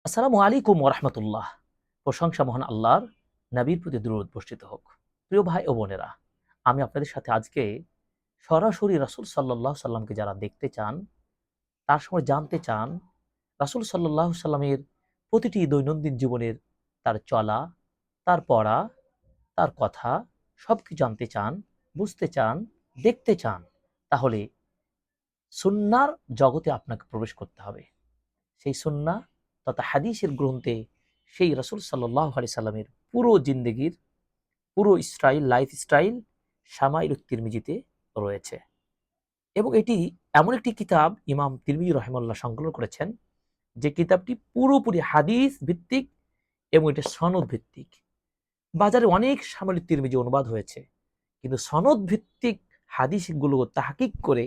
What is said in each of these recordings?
আসসালামু আলাইকুম ওরহমতুল্লাহ। প্রশংসা মহান আল্লাহর, নবীর প্রতি দুরূদ বর্ষিত হোক। প্রিয় ভাই ও বোনেরা, আমি আপনাদের সাথে আজকে সরাসরি রাসূল সাল্লাল্লাহু আলাইহি সাল্লামকে যারা দেখতে চান, তার সময় জানতে চান, রাসূল সাল্লাল্লাহু আলাইহি সাল্লামের প্রতিটি দৈনন্দিন জীবনের তার চলা, তার পড়া, তার কথা সবকিছু জানতে চান, বুঝতে চান, দেখতে চান, তাহলে সুন্নাহর জগতে আপনাকে প্রবেশ করতে হবে। সেই সুন্নাহ তথা হাদিসের গ্রন্থে সেই রাসূল সাল্লাল্লাহু আলাইহি সাল্লামের পুরো জিন্দেগির পুরো লাইফ স্টাইল শামাইলুত তিরমিজিতে রয়েছে। এবং এটি এমন একটি কিতাব ইমাম তিরমিজি রাহিমাহুল্লাহ সংকলন করেছেন, যে কিতাবটি পুরোপুরি হাদিস ভিত্তিক এবং এটা সনদ ভিত্তিক। বাজারে অনেক শামাইলুত তিরমিজি অনুবাদ হয়েছে, কিন্তু সনদ ভিত্তিক হাদিসগুলো তাহকিক করে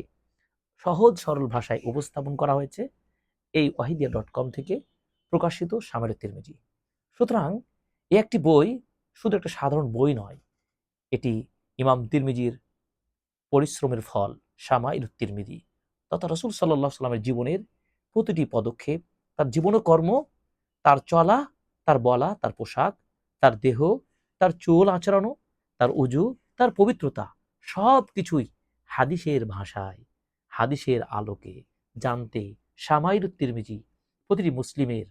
সহজ সরল ভাষায় উপস্থাপন করা হয়েছে এই ওয়াহিদিয়া.com থেকে প্রকাশিত শামাইলুত তিরমিজি। সুতরাং একটি বই শুধু একটা সাধারণ বই নয়, এটি ইমাম তিরমিজির পরিশ্রমের ফল। শামাইলুত তিরমিজি তথা রাসূল সাল্লাল্লাহু আলাইহি সাল্লামের জীবনের প্রতিটি পদক্ষেপ, তার জীবন কর্ম, তার চলা, তার বলা, তার পোশাক, তার দেহ, তার চুল আঁচড়ানো, তার উজু, তার পবিত্রতা সব কিছুই হাদিসের ভাষায়, হাদিসের আলোকে জানতে শামাইলুত তিরমিজি প্রতিটি মুসলিমের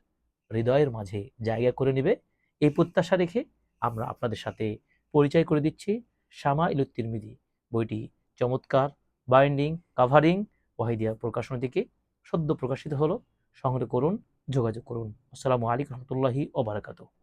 হৃদয়ের মাঝে জায়গা করে নেবে, এই প্রত্যাশা রেখে আমরা আপনাদের সাথে পরিচয় করে দিচ্ছি শামাইলুত তিরমিজি বইটি। চমৎকার বাইন্ডিং, কাভারিং, ওয়াহিদিয়া প্রকাশনা থেকে সদ্য প্রকাশিত হলো। সংগ্রহ করুন, যোগাযোগ করুন। আসসালামু আলাইকুম রহমতুল্লাহি ওয়া বারাকাতুহু।